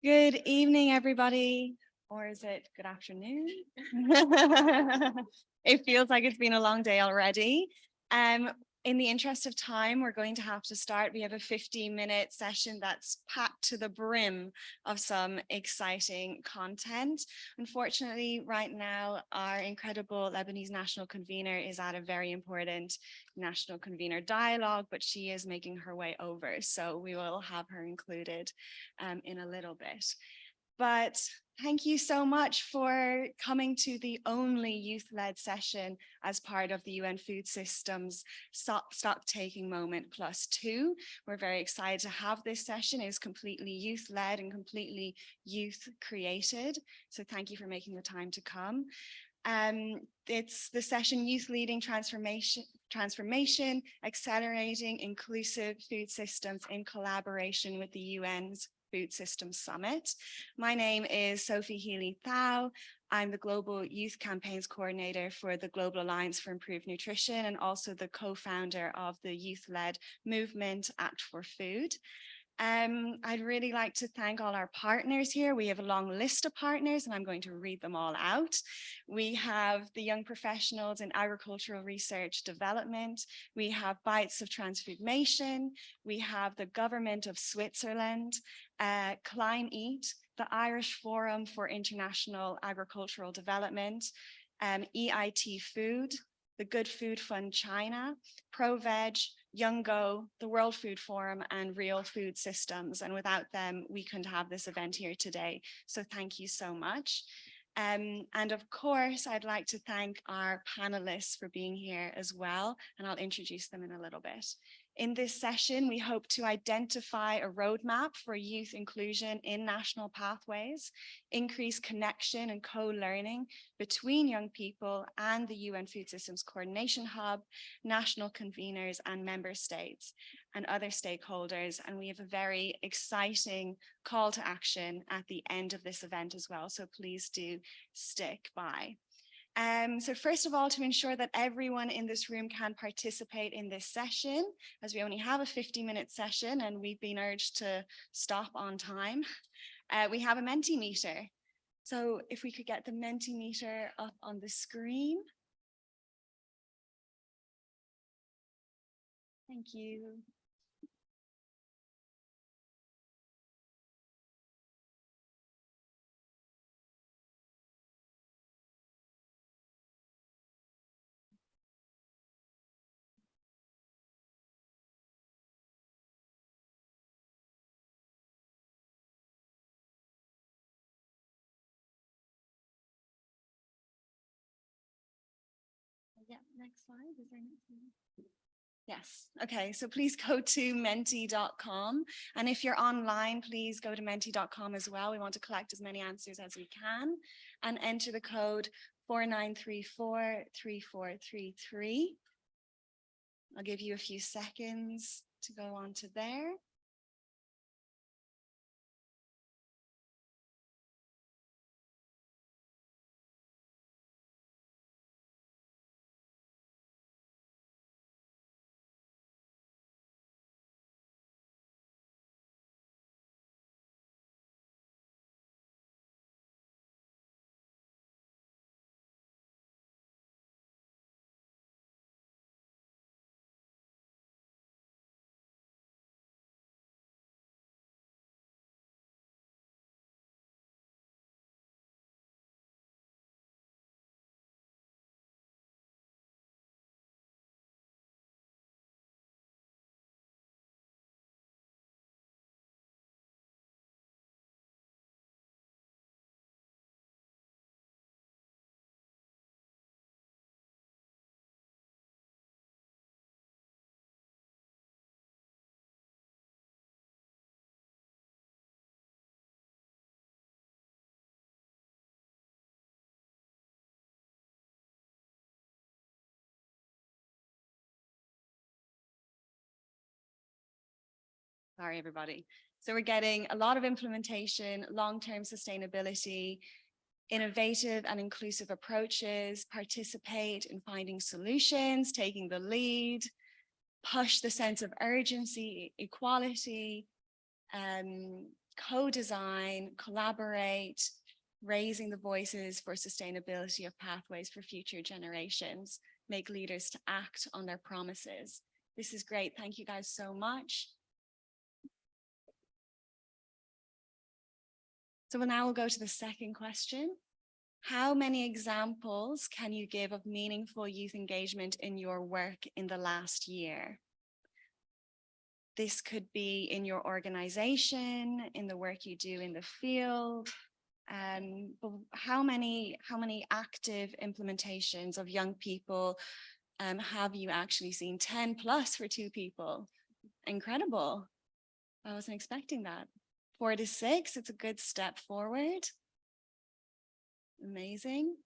Good evening, everybody. Or is it good afternoon? It feels like it's been a long day already. In the interest of time, we're going to have to start. We have a 15-minute session that's packed to the brim of some exciting content. Unfortunately, right now, our incredible Lebanese national convener is at a very important national convener dialogue, but she is making her way over. So we will have her included in a little bit. But thank you so much for coming to the only youth-led session as part of the UN Food Systems Stock Taking Moment +2. We're very excited to have this session. It is completely youth-led and completely youth-created. So thank you for making the time to come. It's the session Youth Leading Transformation, Accelerating Inclusive Food Systems in collaboration with the UN's Food Systems Summit. My name is Sophie Healy-Thau. I'm the Global Youth Campaigns Coordinator for the Global Alliance for Improved Nutrition and also the co-founder of the youth-led movement Act for Food. I'd really like to thank all our partners here. We have a long list of partners and I'm going to read them all out. We have the young professionals in agricultural research development. We have Bites of Transfoodmation. We have the government of Switzerland, Clim-Eat, the Irish Forum for International Agricultural Development, EIT Food, the Good Food Fund China, Proveg, YOUNGO, the World Food Forum, and Real Food Systems. And without them, we couldn't have this event here today. So thank you so much. And of course, I'd like to thank our panelists for being here as well, and I'll introduce them in a little bit. In this session, we hope to identify a roadmap for youth inclusion in national pathways, increase connection and co-learning between young people and the UN Food Systems Coordination Hub, national conveners and member states and other stakeholders. And we have a very exciting call to action at the end of this event as well. So please do stick by. So first of all, to ensure that everyone in this room can participate in this session, as we only have a 50-minute session and we've been urged to stop on time, we have a Mentimeter. So if we could get the Mentimeter up on the screen. Thank you. Yeah, next slide. Is there next slide? Yes. Okay. So please go to menti.com. And if you're online, please go to menti.com as well. We want to collect as many answers as we can and enter the code 49343433. I'll give you a few seconds to go on to there. Sorry, everybody. So we're getting a lot of implementation, long-term sustainability, innovative and inclusive approaches, participate in finding solutions, taking the lead, push the sense of urgency, equality, co-design, collaborate, raising the voices for sustainability of pathways for future generations, make leaders to act on their promises. This is great. Thank you guys so much. So now we'll go to the second question. How many examples can you give of meaningful youth engagement in your work in the last year? This could be in your organization, in the work you do in the field. But how many active implementations of young people have you actually seen? 10 plus for 2 people. Incredible. I wasn't expecting that. 4 to 6, it's a good step forward. Amazing.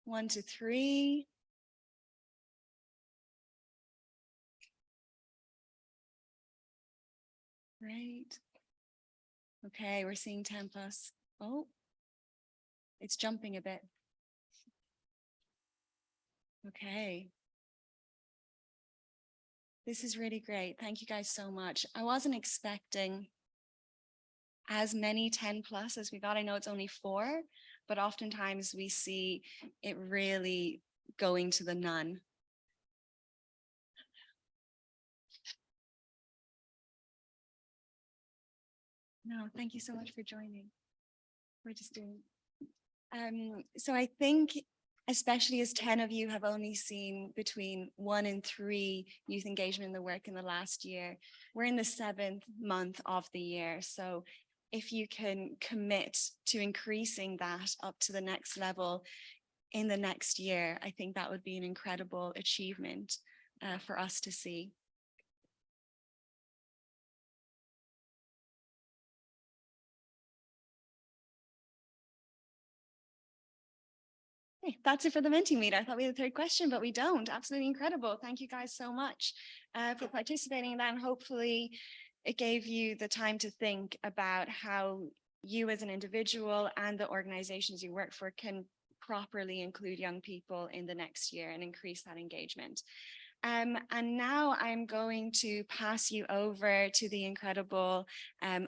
1 to 3. Great. Okay, we're seeing 10 plus. Oh, it's jumping a bit. Okay. This is really great. Thank you guys so much. I wasn't expecting as many 10 plus as we got. I know it's only 4, but oftentimes we see it really going to the none. No, thank you so much for joining. We're just doing. So I think, especially as 10 of you have only seen between 1 and 3 youth engagement in the work in the last year, we're in the 7th month of the year. So if you can commit to increasing that up to the next level in the next year, I think that would be an incredible achievement for us to see. Okay, that's it for the Mentimeter. I thought we had a third question, but we don't. Absolutely incredible. Thank you guys so much for participating in that. And hopefully it gave you the time to think about how you as an individual and the organizations you work for can properly include young people in the next year and increase that engagement. And now I'm going to pass you over to the incredible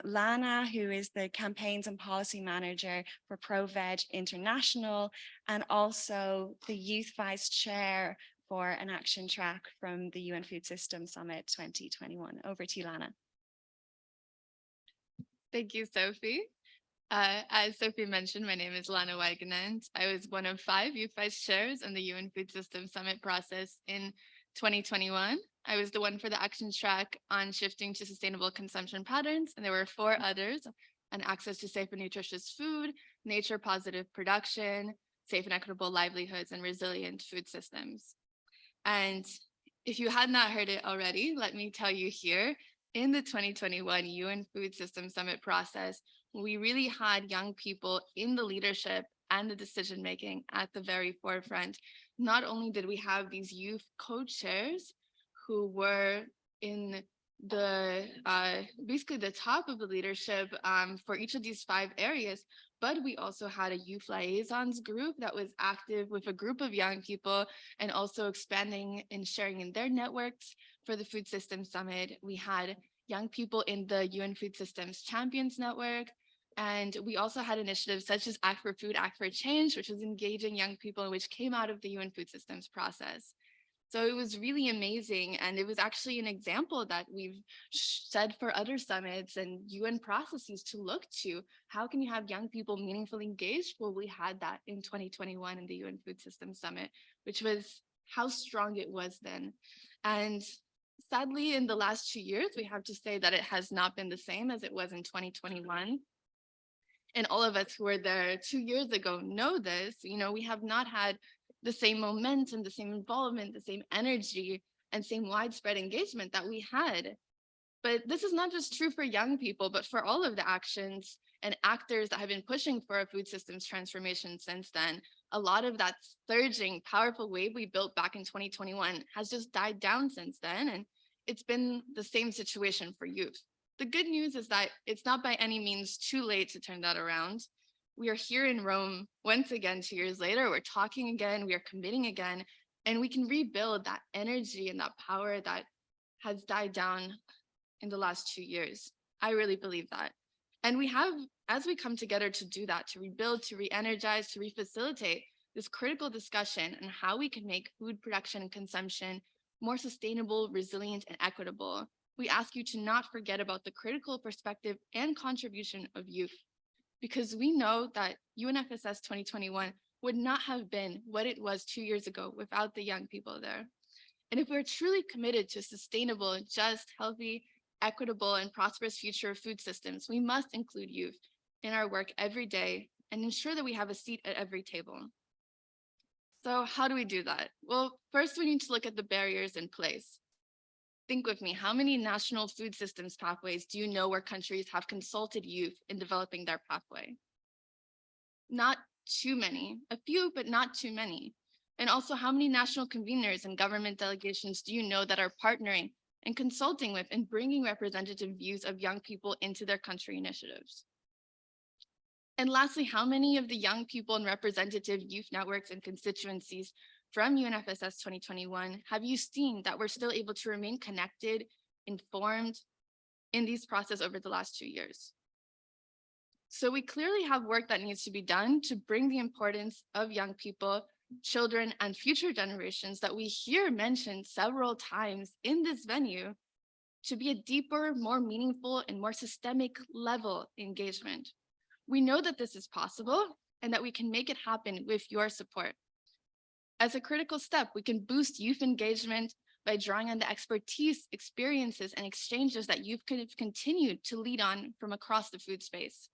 Lana, who is the Campaigns and Policy Manager for Proveg International, and also the Youth Vice Chair for an action track from the UN Food Systems Summit 2021. Over to you, Lana. Thank you, Sophie. As Sophie mentioned, my name is Lana Wagenaar. I was one of 5 Youth Vice Chairs in the UN Food Systems Summit process in 2021. I was the one for the action track on shifting to sustainable consumption patterns, and there were 4 others on access to safe and nutritious food, nature positive production, safe and equitable livelihoods, and resilient food systems. And if you had not heard it already, let me tell you here, in the 2021 UN Food Systems Summit process, we really had young people in the leadership and the decision making at the very forefront. Not only did we have these youth co-chairs who were in the basically the top of the leadership for each of these 5 areas, but we also had a youth liaisons group that was active with a group of young people and also expanding and sharing in their networks. For the Food Systems Summit, we had young people in the UN Food Systems Champions Network. And we also had initiatives such as Act for Food, Act for Change, which was engaging young people, which came out of the UN Food Systems process. So it was really amazing. And it was actually an example that we've said for other summits and UN processes to look to. How can you have young people meaningfully engaged? Well, we had that in 2021 in the UN Food Systems Summit, which was how strong it was then. And sadly, in the last 2 years, we have to say that it has not been the same as it was in 2021. And all of us who were there 2 years ago know this. You know, we have not had the same momentum, the same involvement, the same energy, and same widespread engagement that we had. But this is not just true for young people, but for all of the actions and actors that have been pushing for a food systems transformation since then. A lot of that surging, powerful wave we built back in 2021 has just died down since then. And it's been the same situation for youth. The good news is that it's not by any means too late to turn that around. We are here in Rome once again 2 years later. We're talking again, we are committing again, and we can rebuild that energy and that power that has died down in the last 2 years. I really believe that. And we have, as we come together to do that, to rebuild, to re-energize, to refacilitate this critical discussion on how we can make food production and consumption more sustainable, resilient, and equitable, we ask you to not forget about the critical perspective and contribution of youth, because we know that UNFSS 2021 would not have been what it was 2 years ago without the young people there. And if we're truly committed to a sustainable, just, healthy, equitable, and prosperous future of food systems, we must include youth in our work every day and ensure that we have a seat at every table. So how do we do that? Well, first we need to look at the barriers in place. Think with me, how many national food systems pathways do you know where countries have consulted youth in developing their pathway? Not too many, a few, but not too many. And also, how many national conveners and government delegations do you know that are partnering and consulting with and bringing representative views of young people into their country initiatives? And lastly, how many of the young people and representative youth networks and constituencies from UNFSS 2021 have you seen that we're still able to remain connected, informed in these processes over the last 2 years? So we clearly have work that needs to be done to bring the importance of young people, children, and future generations that we hear mentioned several times in this venue to be a deeper, more meaningful, and more systemic level engagement. We know that this is possible and that we can make it happen with your support. As a critical step, we can boost youth engagement by drawing on the expertise, experiences, and exchanges that youth could have continued to lead on from across the food space.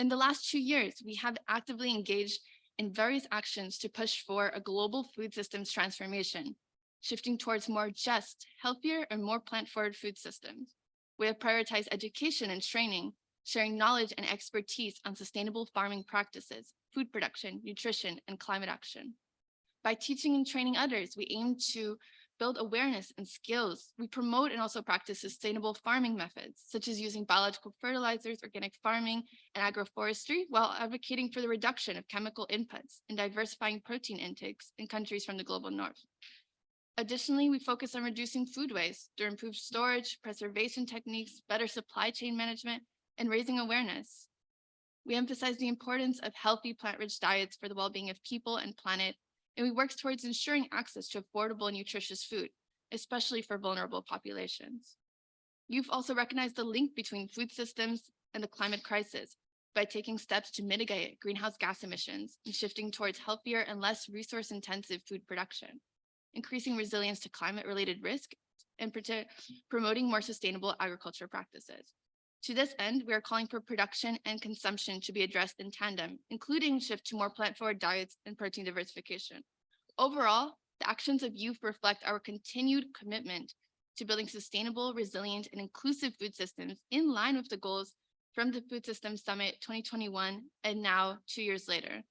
In the last 2 years, we have actively engaged in various actions to push for a global food systems transformation, shifting towards more just, healthier, and more plant-forward food systems. We have prioritized education and training, sharing knowledge and expertise on sustainable farming practices, food production, nutrition, and climate action. By teaching and training others, we aim to build awareness and skills. We promote and also practice sustainable farming methods, such as using biological fertilizers, organic farming, and agroforestry, while advocating for the reduction of chemical inputs and diversifying protein intakes in countries from the global north. Additionally, we focus on reducing food waste through improved storage, preservation techniques, better supply chain management, and raising awareness. We emphasize the importance of healthy plant-rich diets for the well-being of people and planet, and we work towards ensuring access to affordable and nutritious food, especially for vulnerable populations. You've also recognized the link between food systems and the climate crisis by taking steps to mitigate greenhouse gas emissions and shifting towards healthier and less resource-intensive food production, increasing resilience to climate-related risk, and promoting more sustainable agriculture practices. To this end, we are calling for production and consumption to be addressed in tandem, including shift to more plant-forward diets and protein diversification. Overall, the actions of youth reflect our continued commitment to building sustainable, resilient, and inclusive food systems in line with the goals from the Food Systems Summit 2021 and now 2 years later.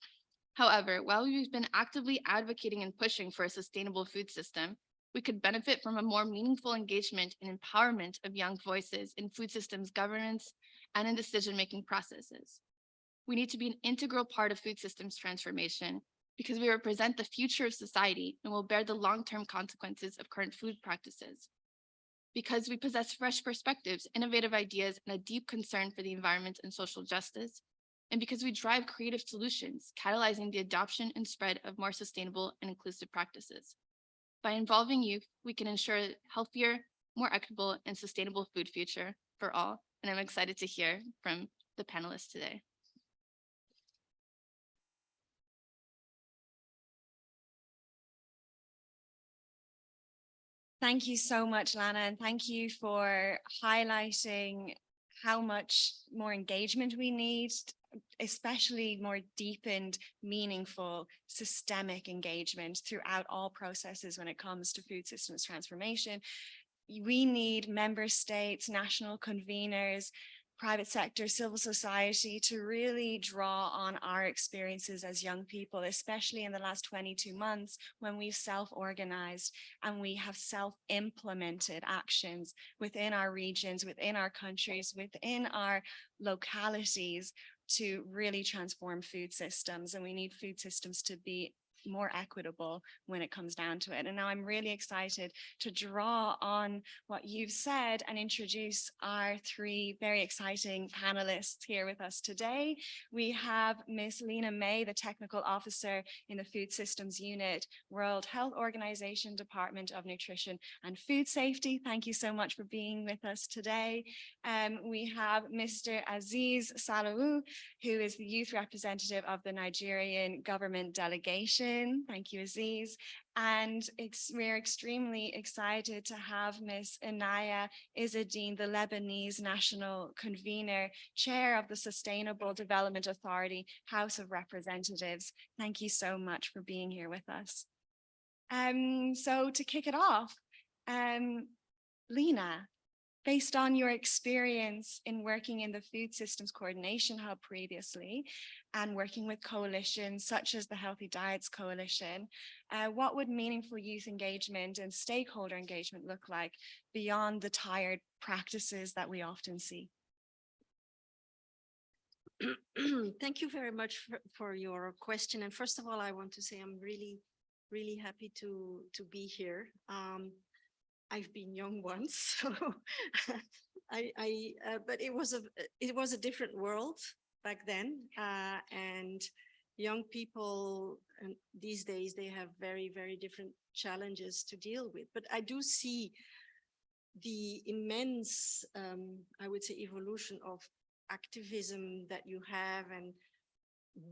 However, while we've been actively advocating and pushing for a sustainable food system, we could benefit from a more meaningful engagement and empowerment of young voices in food systems governance and in decision-making processes. We need to be an integral part of food systems transformation because we represent the future of society and will bear the long-term consequences of current food practices. Because we possess fresh perspectives, innovative ideas, and a deep concern for the environment and social justice, and because we drive creative solutions, catalyzing the adoption and spread of more sustainable and inclusive practices. By involving youth, we can ensure a healthier, more equitable, and sustainable food future for all. And I'm excited to hear from the panelists today. Thank you so much, Lana, and thank you for highlighting how much more engagement we need, especially more deepened, meaningful, systemic engagement throughout all processes when it comes to food systems transformation. We need member states, national conveners, private sector, civil society to really draw on our experiences as young people, especially in the last 22 months when we've self-organized and we have self-implemented actions within our regions, within our countries, within our localities to really transform food systems. And we need food systems to be more equitable when it comes down to it. And now I'm really excited to draw on what you've said and introduce our three very exciting panelists here with us today. We have Miss Lena May, the Technical Officer in the Food Systems Unit, World Health Organization, Department of Nutrition and Food Safety. Thank you so much for being with us today. We have Mr. Aziz Salou, who is the youth representative of the Nigerian government delegation. Thank you, Aziz. And we're extremely excited to have Ms. Inaya Izzadeen, the Lebanese national convener, chair of the Sustainable Development Authority, House of Representatives. Thank you so much for being here with us. So to kick it off, Lena, based on your experience in working in the Food Systems Coordination Hub previously and working with coalitions such as the Healthy Diets Coalition, what would meaningful youth engagement and stakeholder engagement look like beyond the tired practices that we often see? Thank you very much for your question. And first of all, I want to say I'm really, really happy to be here. I've been young once, so but it was a different world back then, and young people these days, they have very, very different challenges to deal with. But I do see the immense, I would say, evolution of activism that you have and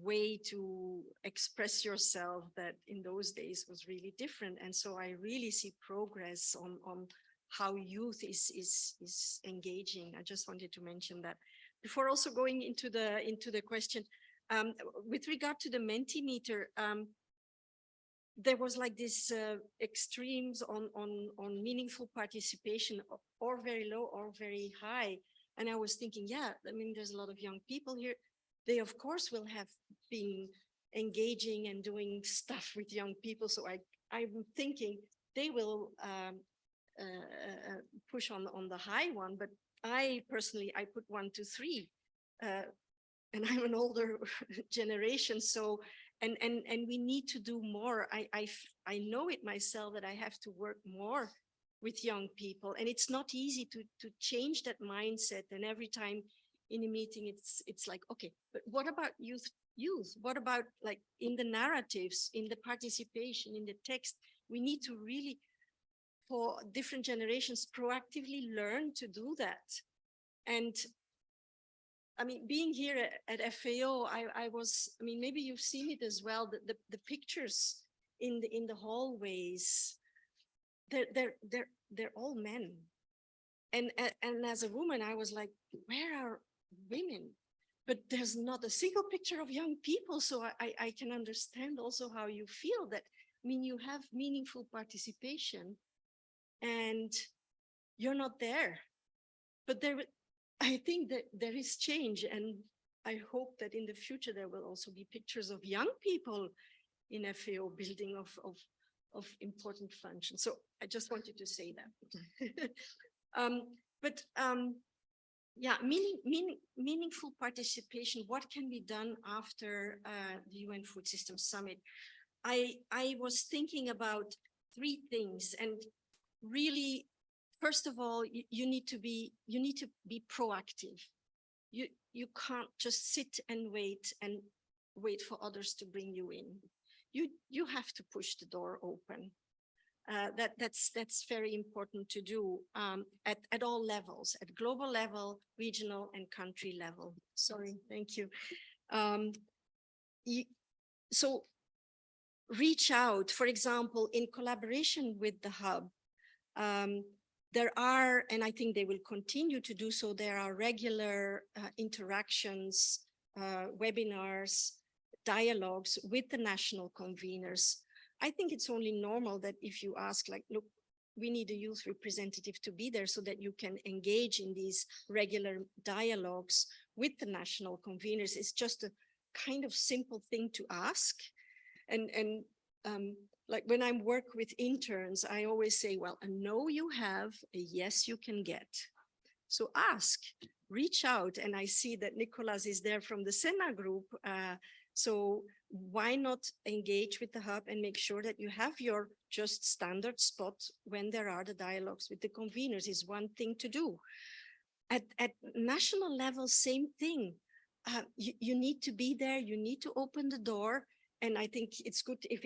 way to express yourself that in those days was really different. And so I really see progress on how youth is engaging. I just wanted to mention that before also going into the question. With regard to the Mentimeter, there was like this extremes on meaningful participation, or very low or very high. And I was thinking, yeah, I mean, there's a lot of young people here. They, of course, will have been engaging and doing stuff with young people. So I'm thinking they will push on the high one. But I personally, I put 1 to 3. And I'm an older generation. So, and we need to do more. I know it myself that I have to work more with young people. And it's not easy to change that mindset. And every time in a meeting, it's like, okay, but what about youth? What about like in the narratives, in the participation, in the text? We need to really, for different generations, proactively learn to do that. And I mean, being here at FAO, I mean, maybe you've seen it as well, the pictures in the hallways, they're all men. And as a woman, I was like, where are women? But there's not a single picture of young people. So I can understand also how you feel that. I mean, you have meaningful participation and you're not there. But I think that there is change. And I hope that in the future, there will also be pictures of young people in FAO building of important functions. So I just wanted to say that. Yeah, meaningful participation, what can be done after the UN Food Systems Summit? I was thinking about 3 things, and really, first of all, you need to be proactive. You can't just sit and wait for others to bring you in. You have to push the door open. That's very important to do at all levels, at global level, regional and country level. Sorry, thank you. So reach out, for example, in collaboration with the hub. There are, and I think they will continue to do so, there are regular interactions, webinars, dialogues with the national conveners. I think it's only normal that if you ask, like, look, we need a youth representative to be there so that you can engage in these regular dialogues with the national conveners. It's just a kind of simple thing to ask. And like when I work with interns, I always say, well, a no you have, a yes you can get. So ask, reach out. And I see that Nicolas is there from the SENA group. So why not engage with the hub and make sure that you have your just standard spot when there are the dialogues with the conveners is one thing to do. At national level, same thing. You need to be there, you need to open the door. And I think it's good if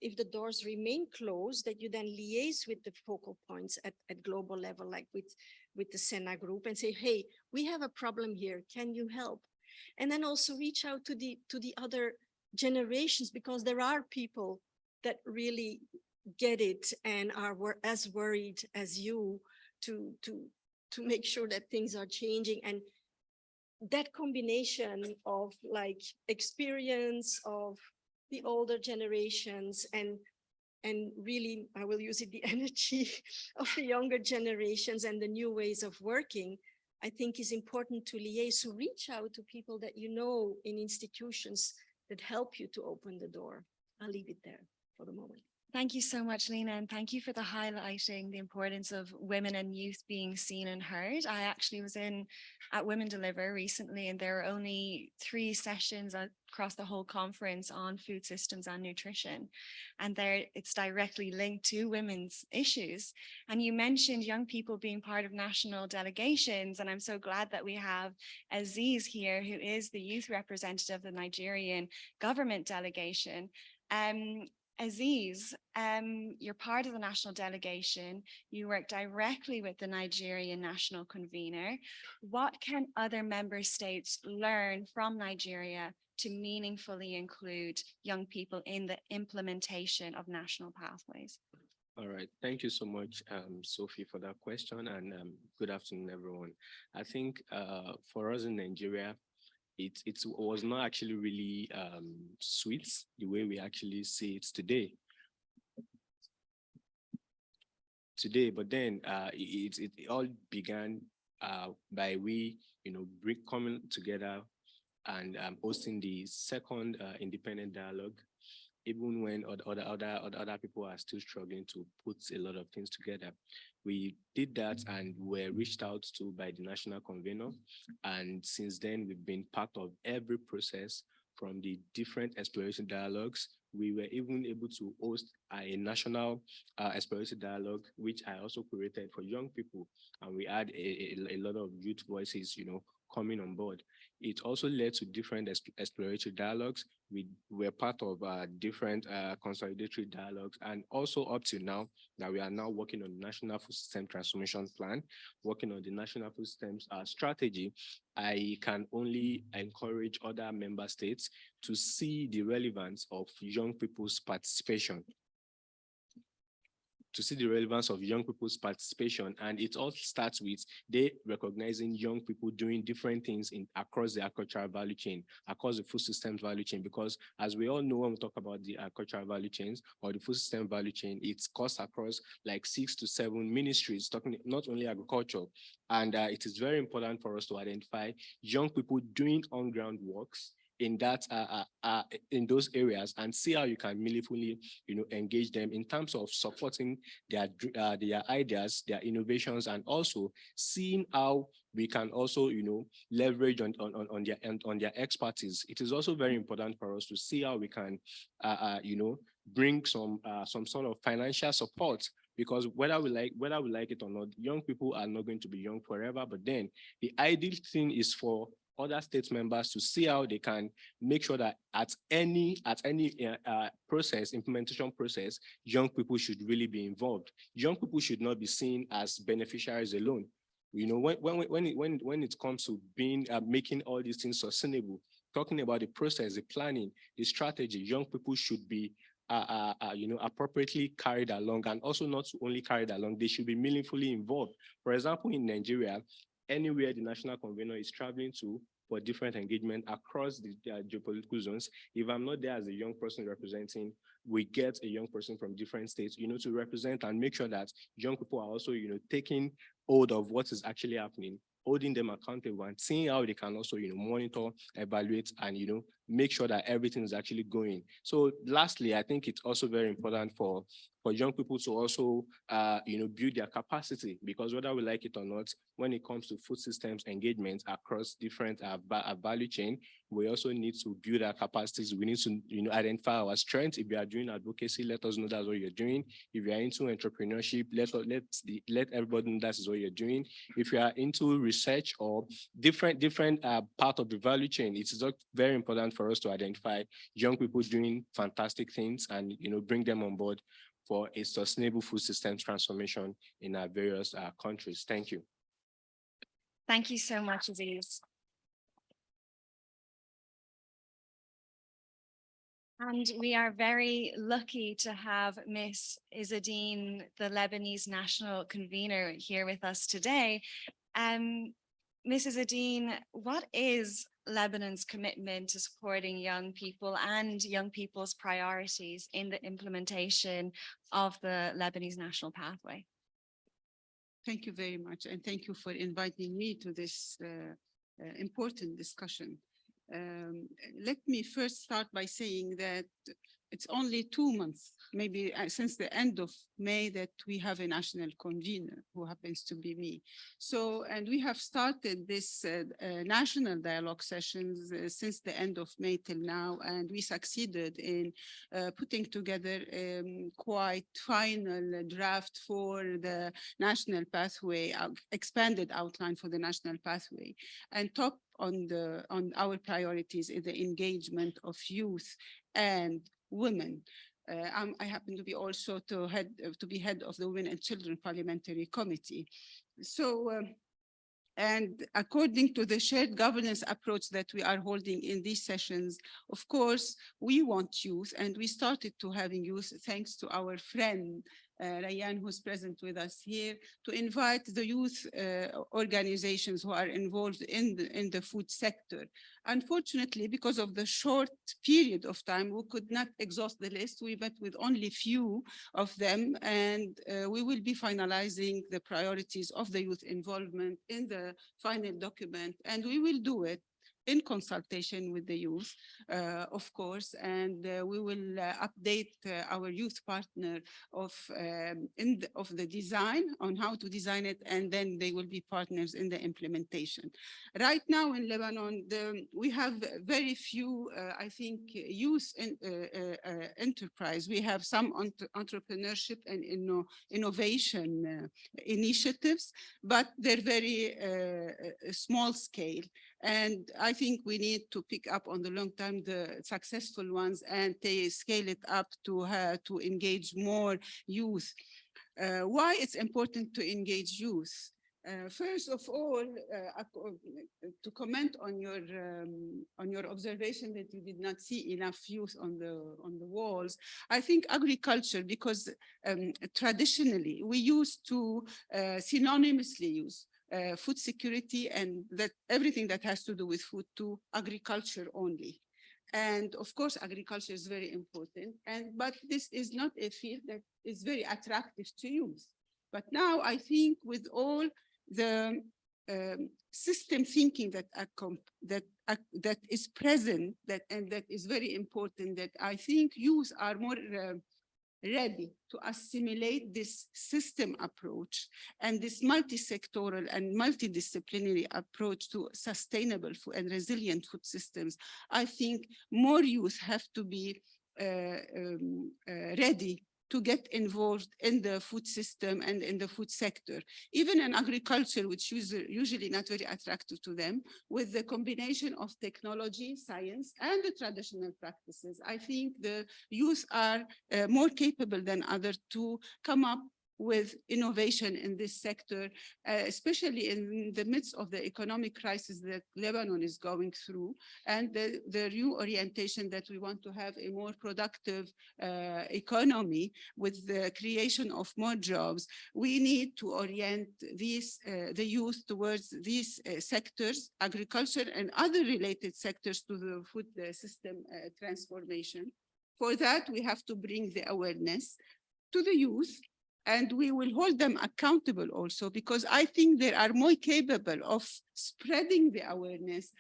if the doors remain closed, that you then liaise with the focal points at global level, like with the SENA group and say, hey, we have a problem here, can you help? And then also reach out to the other generations, because there are people that really get it and are as worried as you to make sure that things are changing. And that combination of like experience of the older generations and really, I will use it, the energy of the younger generations and the new ways of working, I think is important to liaise. So reach out to people that you know in institutions that help you to open the door. I'll leave it there for the moment. Thank you so much, Lena, and thank you for the highlighting the importance of women and youth being seen and heard. I actually was at Women Deliver recently, and there were only 3 sessions across the whole conference on food systems and nutrition. And there it's directly linked to women's issues. And you mentioned young people being part of national delegations, and I'm so glad that we have Aziz here, who is the youth representative of the Nigerian government delegation. Aziz, you're part of the national delegation. You work directly with the Nigerian national convener. What can other member states learn from Nigeria to meaningfully include young people in the implementation of national pathways? All right. Thank you so much, Sophie, for that question, and good afternoon, everyone. I think for us in Nigeria, it was not actually really sweet the way we actually see it today. But then it all began by we, coming together and hosting the second independent dialogue, even when other people are still struggling to put a lot of things together. We did that and were reached out to by the national convener. And since then, we've been part of every process from the different exploratory dialogues. We were even able to host a national exploratory dialogue, which I also created for young people. And we had a lot of youth voices, coming on board. It also led to different exploratory dialogues. We were part of different consolidatory dialogues, and also up to now that we are now working on the National Food System Transformation Plan, working on the National Food Systems Strategy. I can only encourage other member states to see the relevance of young people's participation. And it all starts with they recognizing young people doing different things across the agricultural value chain, across the food systems value chain, because as we all know, when we talk about the agricultural value chains or the food system value chain, it's cuts across like 6 to 7 ministries, talking not only agriculture. And it is very important for us to identify young people doing on-ground works in that in those areas, and see how you can meaningfully engage them in terms of supporting their ideas, their innovations, and also seeing how we can also leverage on their expertise. It is also very important for us to see how we can bring some sort of financial support, because whether we like it or not, young people are not going to be young forever. But then the ideal thing is for other state members to see how they can make sure that at any implementation process, young people should really be involved. Young people should not be seen as beneficiaries alone. When it comes to being making all these things sustainable, talking about the process, the planning, the strategy, young people should be appropriately carried along, and also not only carried along, they should be meaningfully involved. For example, in Nigeria, anywhere the national convener is traveling to for different engagement across the geopolitical zones, if I'm not there as a young person representing, we get a young person from different states, to represent and make sure that young people are also, taking hold of what is actually happening, holding them accountable, and seeing how they can also, monitor, evaluate, and, make sure that everything is actually going. So lastly, I think it's also very important for young people to also, build their capacity, because whether we like it or not, when it comes to food systems engagement across different value chain, we also need to build our capacities. We need to, identify our strengths. If you are doing advocacy, let us know that's what you're doing. If you are into entrepreneurship, let everybody know that's what you're doing. If you are into research or different part of the value chain, it is very important for us to identify young people doing fantastic things and, bring them on board for a sustainable food systems transformation in our various countries. Thank you. Thank you so much, Aziz. And we are very lucky to have Miss Izzadeen, the Lebanese national convener, here with us today. Ms. Izzadeen, what is Lebanon's commitment to supporting young people and young people's priorities in the implementation of the Lebanese National Pathway? Thank you very much, and thank you for inviting me to this important discussion. Let me first start by saying that it's only 2 months, maybe since the end of May, that we have a national convener who happens to be me. So, and we have started this national dialogue sessions since the end of May till now, and we succeeded in putting together quite final draft for the national pathway, expanded outline for the national pathway. And top on our priorities is the engagement of youth and women. I happen to be also to be head of the Women and Children Parliamentary Committee. So, and according to the shared governance approach that we are holding in these sessions, of course, we want youth, and we started to having youth thanks to our friend Rayan, who's present with us here, to invite the youth organizations who are involved in the food sector. Unfortunately, because of the short period of time, we could not exhaust the list. We met with only few of them, and we will be finalizing the priorities of the youth involvement in the final document, and we will do it in consultation with the youth, of course, and we will update our youth partner of the design on how to design it, and then they will be partners in the implementation. Right now in Lebanon, we have very few, I think, youth enterprise. We have some entrepreneurship and innovation initiatives, but they're very small scale. And I think we need to pick up on the long term the successful ones and scale it up to engage more youth. Why it's important to engage youth? First of all, to comment on your observation that you did not see enough youth on the walls, I think agriculture, because traditionally we used to synonymously use food security and that everything that has to do with food to agriculture only. And of course, agriculture is very important, but this is not a field that is very attractive to youth. But now I think with all the system thinking that is present, and that is very important, that I think youth are more ready to assimilate this system approach and this multi-sectoral and multidisciplinary approach to sustainable food and resilient food systems. I think more youth have to be ready to get involved in the food system and in the food sector, even in agriculture, which is usually not very attractive to them, with the combination of technology, science, and the traditional practices. I think the youth are more capable than others to come up with innovation in this sector, especially in the midst of the economic crisis that Lebanon is going through, and the new orientation that we want to have a more productive economy with the creation of more jobs. We need to orient the youth towards these sectors, agriculture and other related sectors, to the food system transformation. For that, we have to bring the awareness to the youth, And we will hold them accountable also, because I think they are more capable of spreading the awareness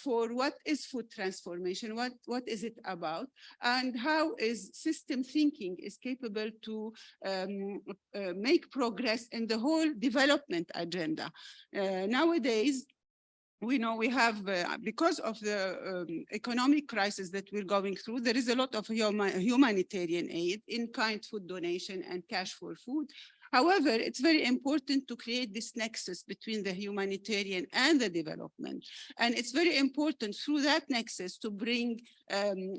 for what is food transformation, what is it about, and how is system thinking is capable to make progress in the whole development agenda. Nowadays, we know we have, because of the economic crisis that we're going through, there is a lot of humanitarian aid, in-kind food donation and cash for food. However, it's very important to create this nexus between the humanitarian and the development. And it's very important through that nexus to bring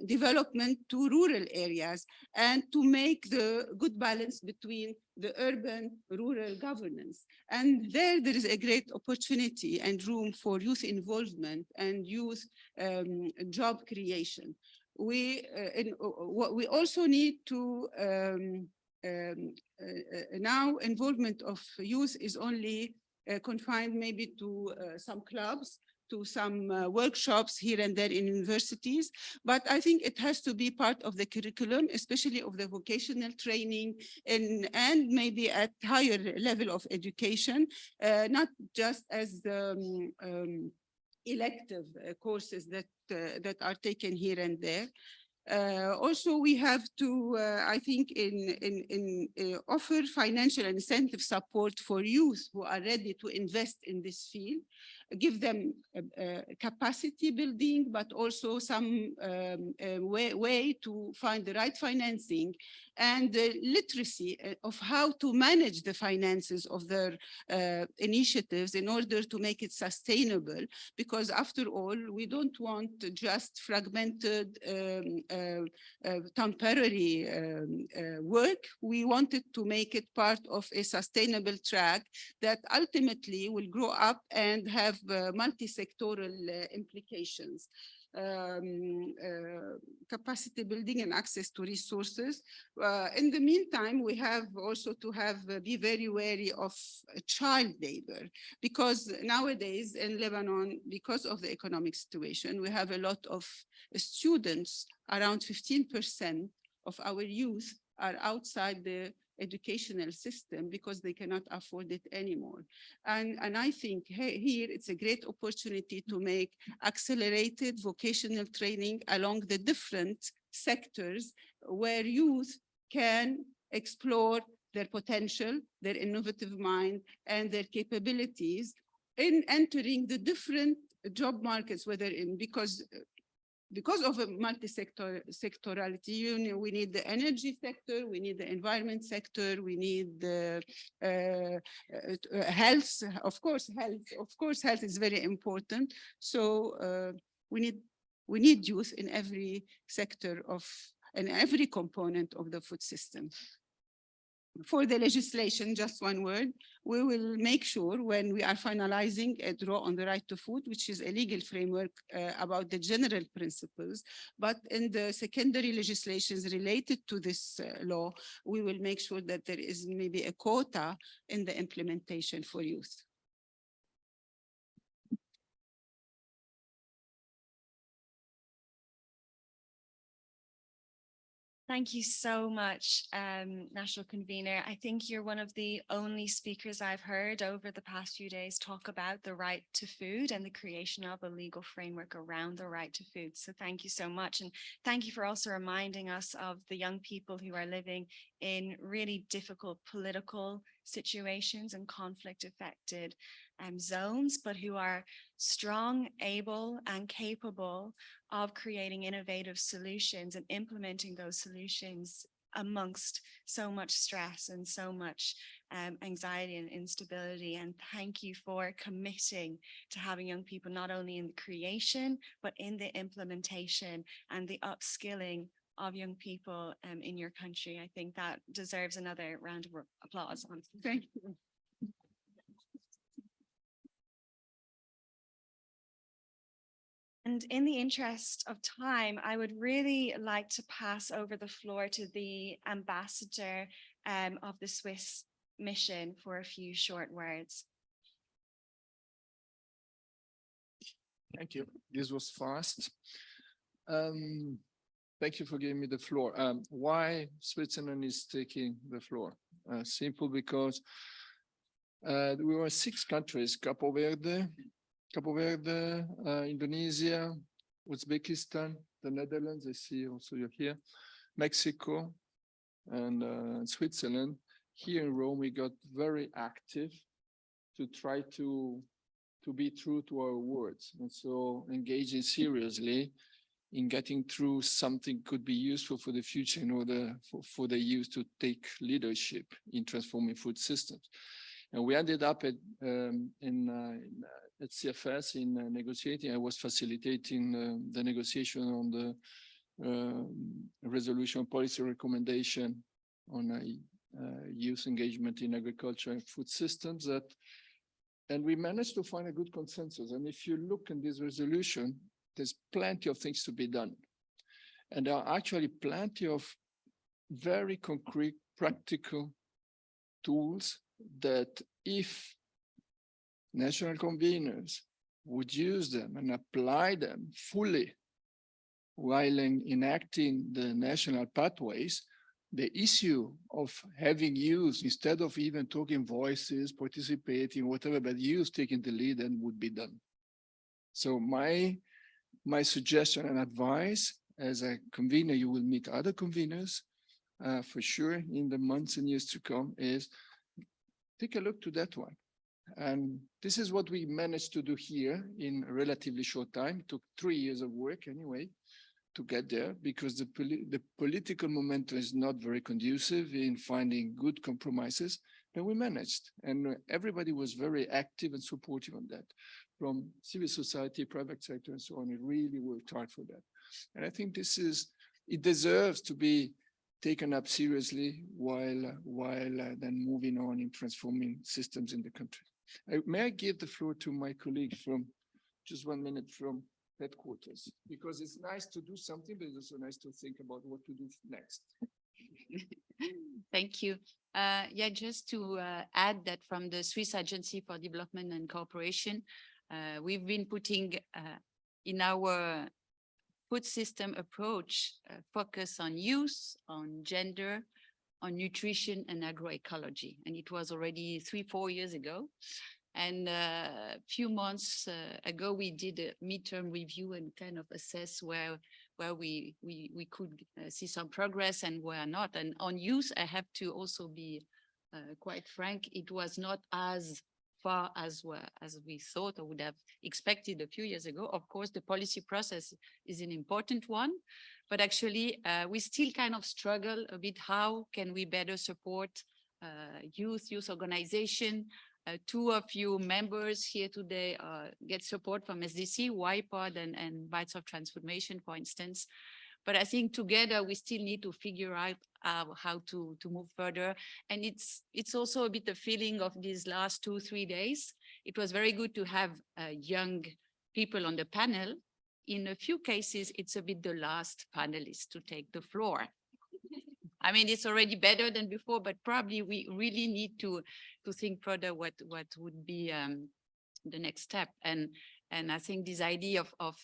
development to rural areas and to make the good balance between the urban rural governance. And there is a great opportunity and room for youth involvement and youth job creation. We also need to now involvement of youth is only confined maybe to some clubs, to some workshops here and there in universities, but I think it has to be part of the curriculum, especially of the vocational training and maybe at higher level of education, not just as the elective courses that are taken here and there. Also, we have to, I think, offer financial and incentive support for youth who are ready to invest in this field, give them capacity building, but also some way to find the right financing and the literacy of how to manage the finances of their initiatives in order to make it sustainable. Because after all, we don't want just fragmented temporary work. We wanted to make it part of a sustainable track that ultimately will grow up and have multi-sectoral implications. Capacity building and access to resources. In the meantime, we have also to be very wary of child labor, because nowadays in Lebanon, because of the economic situation, we have a lot of students, around 15% of our youth are outside the educational system because they cannot afford it anymore. And I think here it's a great opportunity to make accelerated vocational training along the different sectors where youth can explore their potential, their innovative mind, and their capabilities in entering the different job markets, whether in, because of a multi-sectorality, we need the energy sector, we need the environment sector, we need the health, of course, health is very important. So we need youth in every sector in every component of the food system. For the legislation, just one word, we will make sure when we are finalizing a law on the right to food, which is a legal framework about the general principles, but in the secondary legislations related to this law, we will make sure that there is maybe a quota in the implementation for youth. Thank you so much, National Convener. I think you're one of the only speakers I've heard over the past few days talk about the right to food and the creation of a legal framework around the right to food. So thank you so much. And thank you for also reminding us of the young people who are living in really difficult political situations and conflict-affected zones, but who are strong, able, and capable of creating innovative solutions and implementing those solutions amongst so much stress and so much anxiety and instability. And thank you for committing to having young people not only in the creation, but in the implementation and the upskilling of young people in your country. I think that deserves another round of applause. Thank you. And in the interest of time, I would really like to pass over the floor to the ambassador of the Swiss mission for a few short words. Thank you. This was fast. Thank you for giving me the floor. Why Switzerland is taking the floor? Simple, because we were 6 countries: Capo Verde, Indonesia, Uzbekistan, the Netherlands. I see also you're here, Mexico, and Switzerland. Here in Rome, we got very active to try to be true to our words, and so engaging seriously in getting through something could be useful for the future in order for the youth to take leadership in transforming food systems. And we ended up at CFS in negotiating. I was facilitating the negotiation on the resolution policy recommendation on youth engagement in agriculture and food systems. And we managed to find a good consensus. And if you look in this resolution, there's plenty of things to be done. And there are actually plenty of very concrete, practical tools that if national conveners would use them and apply them fully while enacting the national pathways, the issue of having youth, instead of even talking voices, participating, whatever, but youth taking the lead, and would be done. So my suggestion and advice, as a convener, you will meet other conveners for sure in the months and years to come, is take a look to that one. And this is what we managed to do here in a relatively short time. It took 3 years of work anyway to get there, because the political momentum is not very conducive in finding good compromises. But we managed, and everybody was very active and supportive on that, from civil society, private sector, and so on. It really worked hard for that. And I think it deserves to be taken up seriously while then moving on in transforming systems in the country. May I give the floor to my colleague from, just 1 minute, from headquarters, because it's nice to do something, but it's also nice to think about what to do next. Thank you. Yeah, just to add that from the Swiss Agency for Development and Cooperation, we've been putting in our food system approach focus on youth, on gender, on nutrition and agroecology. And it was already 3-4 years ago. And a few months ago, we did a midterm review and kind of assess where we could see some progress and where not. And on youth, I have to also be quite frank, it was not as far as we thought or would have expected a few years ago. Of course, the policy process is an important one, but actually we still kind of struggle a bit. How can we better support youth organization? 2 of you members here today get support from SDC, YPARD and Bites of Transfoodmation, for instance. But I think together we still need to figure out how to move further. And it's also a bit the feeling of these last 2-3 days. It was very good to have young people on the panel. In a few cases, it's a bit the last panelist to take the floor. I mean, it's already better than before, but probably we really need to think further what would be the next step. And I think this idea of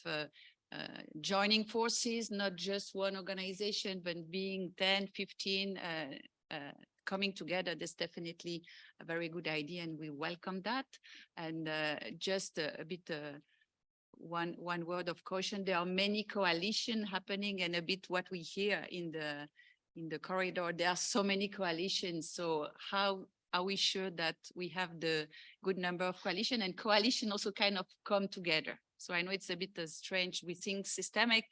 joining forces, not just one organization, but being 10, 15, coming together, that's definitely a very good idea, and we welcome that. And just a bit one word of caution, there are many coalitions happening, and a bit what we hear in the corridor, there are so many coalitions. So how are we sure that we have the good number of coalition, and coalition also kind of come together? So I know it's a bit strange. We think systemic,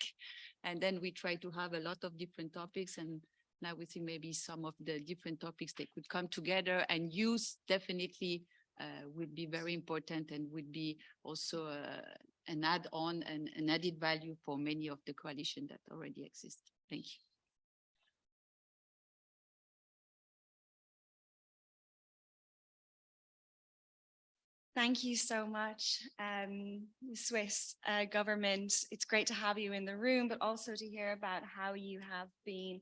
and then we try to have a lot of different topics. And now we think maybe some of the different topics, they could come together, and youth definitely would be very important and would be also an add-on and an added value for many of the coalition that already exist. Thank you. Thank you so much, Swiss government. It's great to have you in the room, but also to hear about how you have been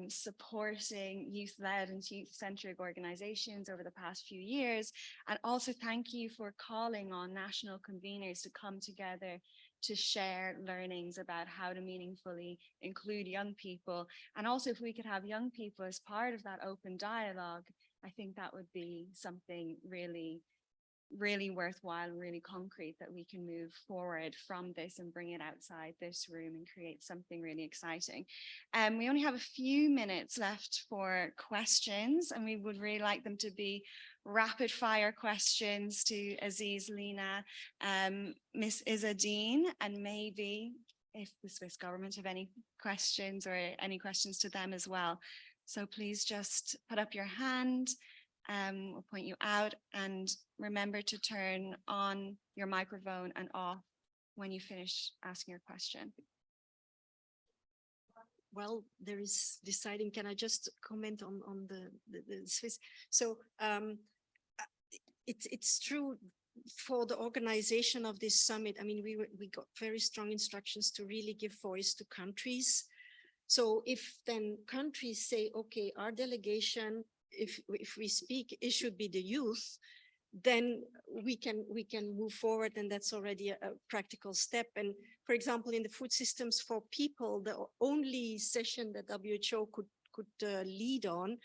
supporting youth-led and youth-centric organizations over the past few years. And also thank you for calling on national conveners to come together to share learnings about how to meaningfully include young people. And also if we could have young people as part of that open dialogue, I think that would be something really worthwhile and really concrete that we can move forward from this and bring it outside this room and create something really exciting. We only have a few minutes left for questions, and we would really like them to be rapid fire questions to Aziz, Lena, Miss Izzadeen, and maybe if the Swiss government have any questions or any questions to them as well. So please just put up your hand. We'll point you out, and remember to turn on your microphone and off when you finish asking your question. Well, there is deciding, can I just comment on the Swiss? So it's true for the organization of this summit. I mean, we got very strong instructions to really give voice to countries. So if then countries say, okay, our delegation, if we speak, it should be the youth, then we can move forward, and that's already a practical step. And for example, in the food systems for people, the only session that WHO could lead on,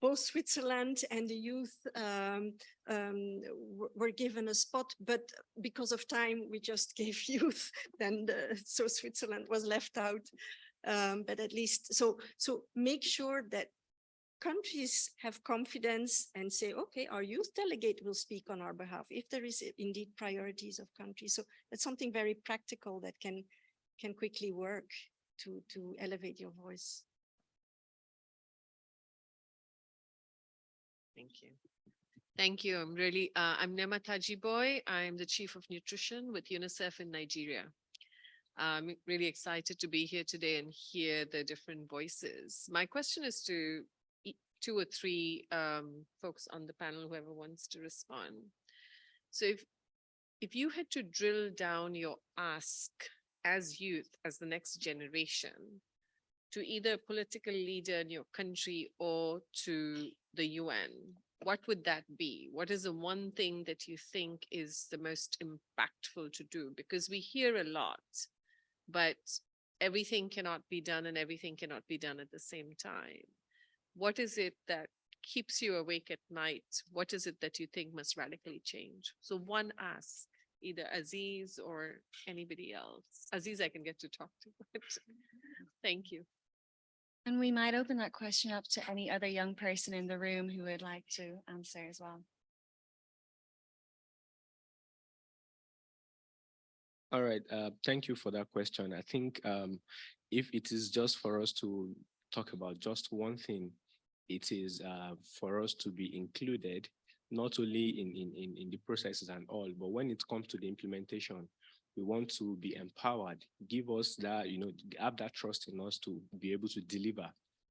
both Switzerland and the youth were given a spot, but because of time, we just gave youth, then so Switzerland was left out. But at least, so make sure that countries have confidence and say, okay, our youth delegate will speak on our behalf if there is indeed priorities of countries. So that's something very practical that can quickly work to elevate your voice. Thank you. Thank you. I'm Nema Tajiboy. I'm the Chief of Nutrition with UNICEF in Nigeria. I'm really excited to be here today and hear the different voices. My question is to two or three folks on the panel, whoever wants to respond. So if you had to drill down your ask as youth, as the next generation, to either a political leader in your country or to the UN, what would that be? What is the one thing that you think is the most impactful to do? Because we hear a lot, but everything cannot be done and everything cannot be done at the same time. What is it that keeps you awake at night? What is it that you think must radically change? So one ask, either Aziz or anybody else. Aziz, I can get to talk to. Thank you. And we might open that question up to any other young person in the room who would like to answer as well. All right, thank you for that question. I think if it is just for us to talk about just one thing, it is for us to be included, not only in the processes and all, but when it comes to the implementation, we want to be empowered, give us that, have that trust in us to be able to deliver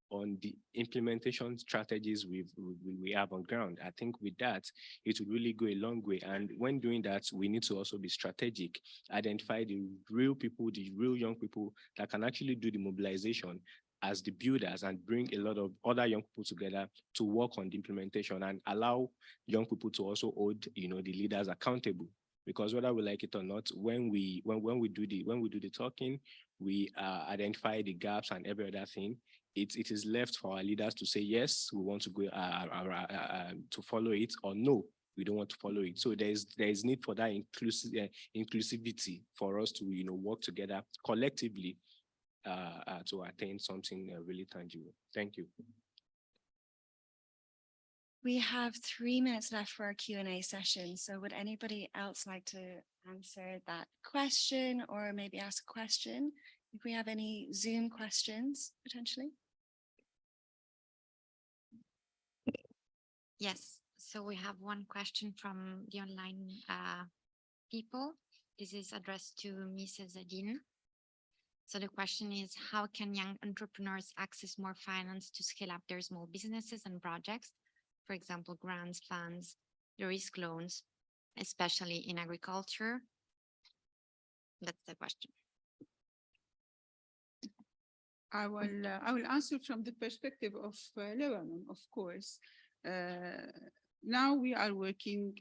on the implementation strategies we have on ground. I think with that, it will really go a long way. And when doing that, we need to also be strategic, identify the real people, the real young people that can actually do the mobilization as the builders and bring a lot of other young people together to work on the implementation and allow young people to also hold, the leaders accountable. Because whether we like it or not, when we do the talking, we identify the gaps and every other thing. It is left for our leaders to say yes, we want to go to follow it, or no, we don't want to follow it. So there is need for that inclusivity for us to work together collectively to attain something really tangible. Thank you. We have 3 minutes left for our Q&A session. So would anybody else like to answer that question or maybe ask a question? If we have any Zoom questions, potentially. Yes, so we have one question from the online people. This is addressed to Mrs. Adine. So the question is, how can young entrepreneurs access more finance to scale up their small businesses and projects? For example, grants, funds, the risk loans, especially in agriculture? That's the question. I will answer from the perspective of Lebanon, of course. Now we are working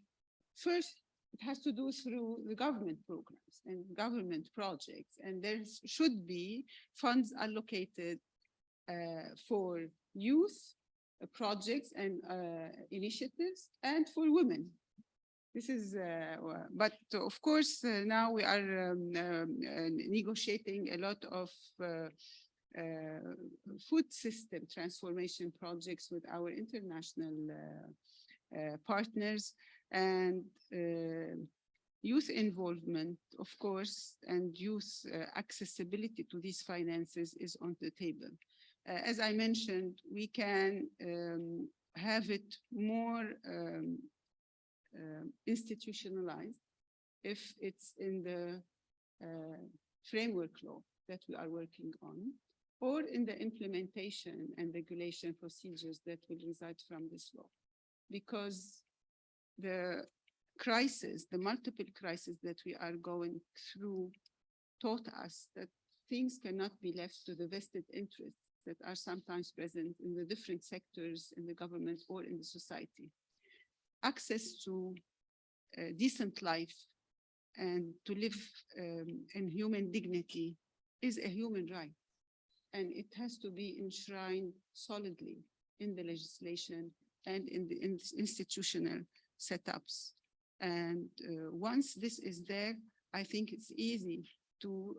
first it has to do through the government programs and government projects. And there should be funds allocated for youth projects and initiatives and for women. This is, but of course, now we are negotiating a lot of food system transformation projects with our international partners, and youth involvement, of course, and youth accessibility to these finances is on the table. As I mentioned, we can have it more institutionalized if it's in the framework law that we are working on, or in the implementation and regulation procedures that will reside from this law. Because the crisis, the multiple crises that we are going through taught us that things cannot be left to the vested interests that are sometimes present in the different sectors in the government or in the society. Access to a decent life and to live in human dignity is a human right. And it has to be enshrined solidly in the legislation and in the institutional setups. And once this is there, I think it's easy to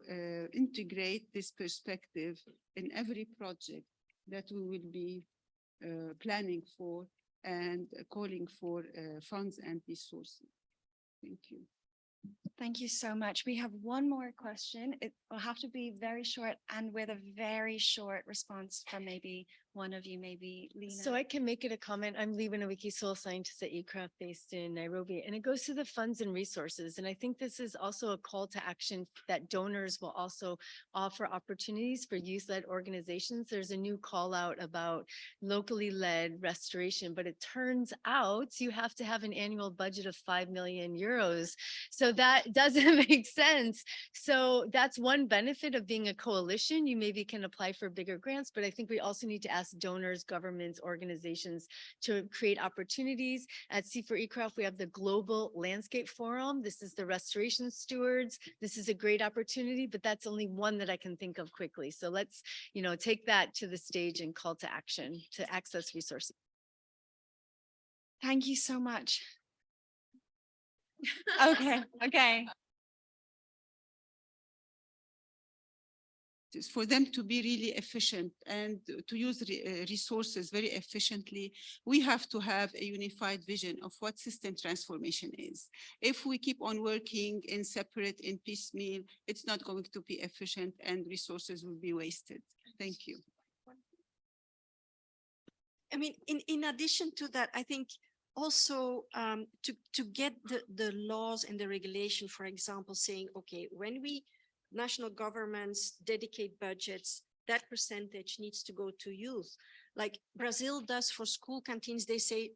integrate this perspective in every project that we will be planning for and calling for funds and resources. Thank you. Thank you so much. We have one more question. It will have to be very short and with a very short response from maybe one of you, maybe Lena. So I can make it a comment. I'm Lee Winowicki, soil scientist at eCraft based in Nairobi, and it goes to the funds and resources. And I think this is also a call to action that donors will also offer opportunities for youth-led organizations. There's a new call out about locally led restoration, but it turns out you have to have an annual budget of 5 million euros. So that doesn't make sense. So that's one benefit of being a coalition. You maybe can apply for bigger grants, but I think we also need to ask donors, governments, organizations to create opportunities. At C4eCraft, we have the Global Landscape Forum. This is the restoration stewards. This is a great opportunity, but that's only one that I can think of quickly. So let's, take that to the stage and call to action to access resources. Thank you so much. Okay. For them to be really efficient and to use resources very efficiently, we have to have a unified vision of what system transformation is. If we keep on working in separate, in piecemeal, it's not going to be efficient and resources will be wasted. Thank you. I mean, in addition to that, I think also to get the laws and the regulation, for example, saying, okay, when we national governments dedicate budgets, that percentage needs to go to youth. Like Brazil does for school canteens, they say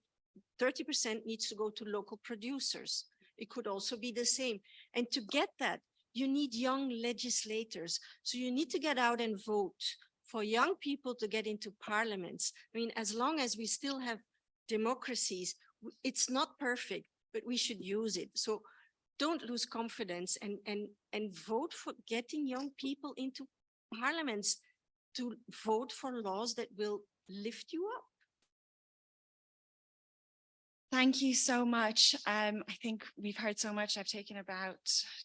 30% needs to go to local producers. It could also be the same. And to get that, you need young legislators. So you need to get out and vote for young people to get into parliaments. I mean, as long as we still have democracies, it's not perfect, but we should use it. So don't lose confidence and vote for getting young people into parliaments to vote for laws that will lift you up. Thank you so much. I think we've heard so much. I've taken about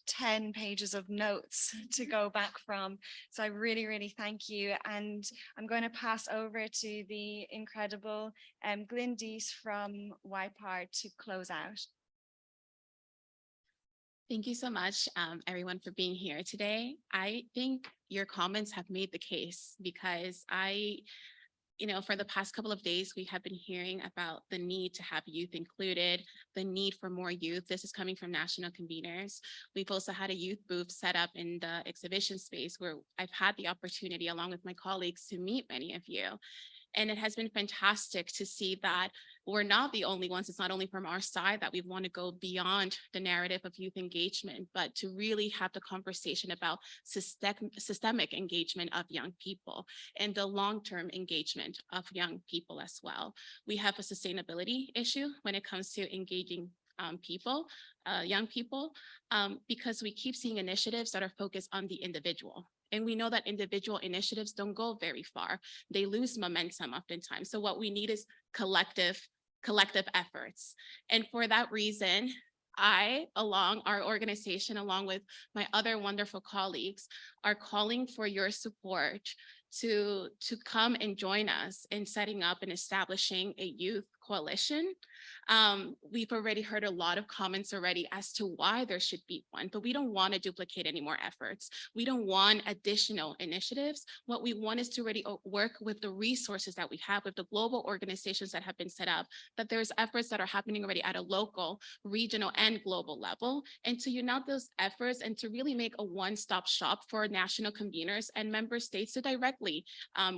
10 pages of notes to go back from. So I really, really thank you. And I'm going to pass over to the incredible Glyndis from YPARD to close out. Thank you so much, everyone, for being here today. I think your comments have made the case because for the past couple of days, we have been hearing about the need to have youth included, the need for more youth. This is coming from national conveners. We've also had a youth booth set up in the exhibition space where I've had the opportunity, along with my colleagues, to meet many of you. And it has been fantastic to see that we're not the only ones. It's not only from our side that we want to go beyond the narrative of youth engagement, but to really have the conversation about systemic engagement of young people and the long-term engagement of young people as well. We have a sustainability issue when it comes to engaging young people, because we keep seeing initiatives that are focused on the individual. And we know that individual initiatives don't go very far. They lose momentum oftentimes. So what we need is collective efforts. And for that reason, our organization, along with my other wonderful colleagues, are calling for your support to come and join us in setting up and establishing a youth coalition. We've already heard a lot of comments already as to why there should be one, but we don't want to duplicate any more efforts. We don't want additional initiatives. What we want is to already work with the resources that we have, with the global organizations that have been set up, that there's efforts that are happening already at a local, regional, and global level, and to unite those efforts and to really make a one-stop shop for national conveners and member states to directly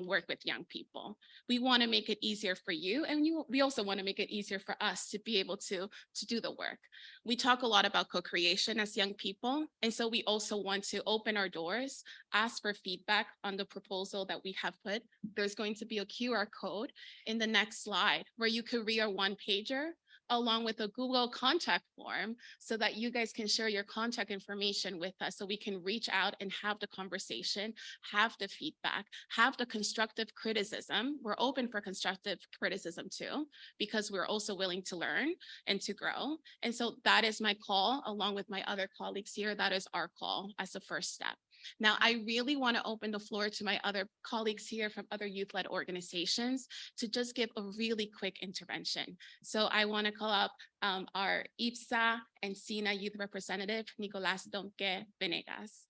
work with young people. We want to make it easier for you, and we also want to make it easier for us to be able to do the work. We talk a lot about co-creation as young people, and so we also want to open our doors, ask for feedback on the proposal that we have put. There's going to be a QR code in the next slide where you could read our one-pager along with a Google contact form so that you guys can share your contact information with us so we can reach out and have the conversation, have the feedback, have the constructive criticism. We're open for constructive criticism too, because we're also willing to learn and to grow. And so that is my call, along with my other colleagues here. That is our call as a first step. Now, I really want to open the floor to my other colleagues here from other youth-led organizations to just give a really quick intervention. So I want to call up our IPSA and SINA youth representative, Nicolas Donque Venegas.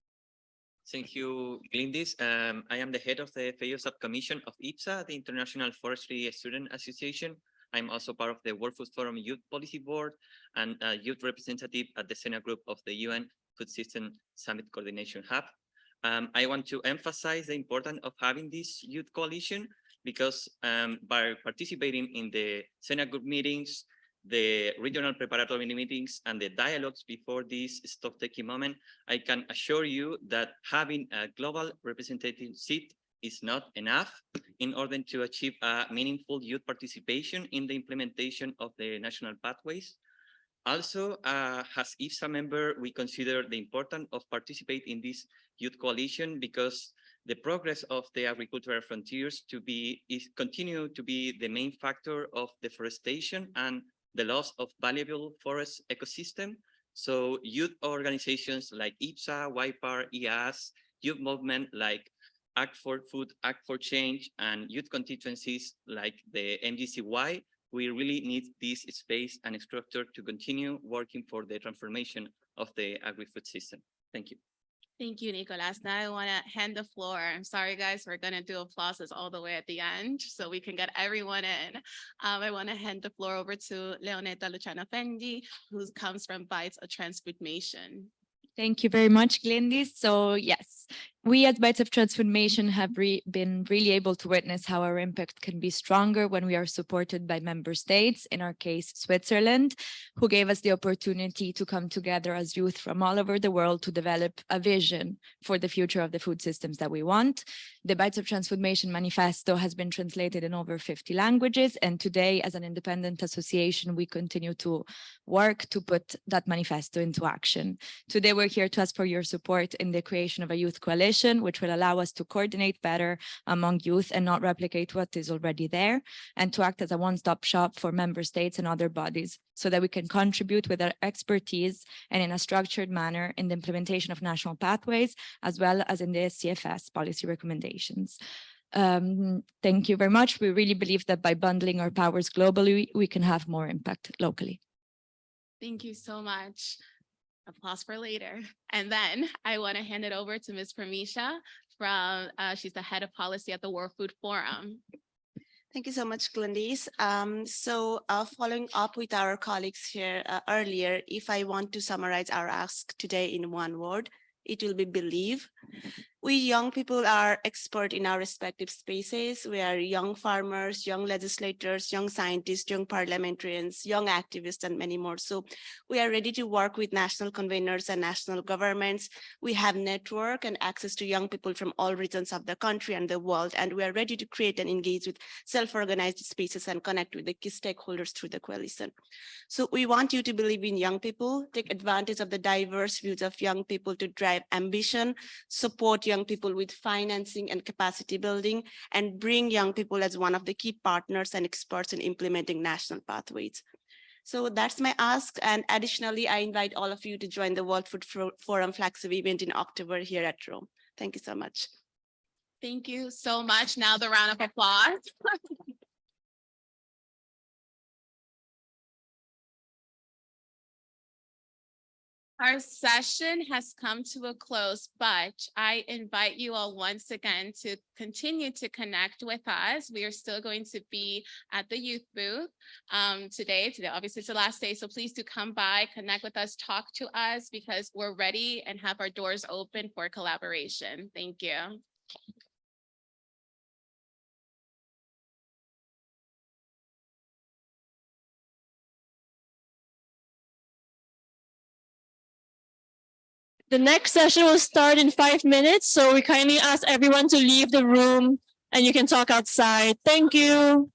Thank you, Glindis. I am the head of the FAO subcommission of IPSA, the International Forestry Student Association. I'm also part of the World Food Forum Youth Policy Board and a youth representative at the SENA group of the UN Food System Summit Coordination Hub. I want to emphasize the importance of having this youth coalition because by participating in the SENA group meetings, the regional preparatory meetings, and the dialogues before this stock-taking moment, I can assure you that having a global representative seat is not enough in order to achieve a meaningful youth participation in the implementation of the national pathways. Also, as IPSA member, we consider the importance of participating in this youth coalition because the progress of the agricultural frontiers continue to be the main factor of deforestation and the loss of valuable forest ecosystem. So youth organizations like IPSA, YPARD, EAS, youth movement like Act for Food, Act for Change, and youth constituencies like the MGCY, we really need this space and structure to continue working for the transformation of the agri-food system. Thank you. Thank you, Nicolas. Now I want to hand the floor. I'm sorry, guys, we're going to do applauses all the way at the end so we can get everyone in. I want to hand the floor over to Leoneta Luciana Fendi, who comes from Bites of Transfoodmation. Thank you very much, Glindis. So yes, we at Bites of Transfoodmation have been really able to witness how our impact can be stronger when we are supported by member states, in our case, Switzerland, who gave us the opportunity to come together as youth from all over the world to develop a vision for the future of the food systems that we want. The Bites of Transfoodmation manifesto has been translated in over 50 languages. And today, as an independent association, we continue to work to put that manifesto into action. Today, we're here to ask for your support in the creation of a youth coalition, which will allow us to coordinate better among youth and not replicate what is already there, and to act as a one-stop shop for member states and other bodies so that we can contribute with our expertise and in a structured manner in the implementation of national pathways, as well as in the CFS policy recommendations. Thank you very much. We really believe that by bundling our powers globally, we can have more impact locally. Thank you so much. Applause for later. And then I want to hand it over to Ms. Pramisha from, she's the head of policy at the World Food Forum. Thank you so much, Glindis. Following up with our colleagues here earlier, if I want to summarize our ask today in one word, it will be believe. We young people are expert in our respective spaces. We are young farmers, young legislators, young scientists, young parliamentarians, young activists, and many more. So we are ready to work with national conveners and national governments. We have network and access to young people from all regions of the country and the world, and we are ready to create and engage with self-organized spaces and connect with the key stakeholders through the coalition. So we want you to believe in young people, take advantage of the diverse views of young people to drive ambition, support young people with financing and capacity building, and bring young people as one of the key partners and experts in implementing national pathways. So that's my ask. And additionally, I invite all of you to join the World Food Forum Flagship event in October here at Rome. Thank you so much. Thank you so much. Now the round of applause. Our session has come to a close, but I invite you all once again to continue to connect with us. We are still going to be at the youth booth today. Obviously it's the last day, so please do come by, connect with us, talk to us, because we're ready and have our doors open for collaboration. Thank you. The next session will start in 5 minutes, so we kindly ask everyone to leave the room and you can talk outside. Thank you.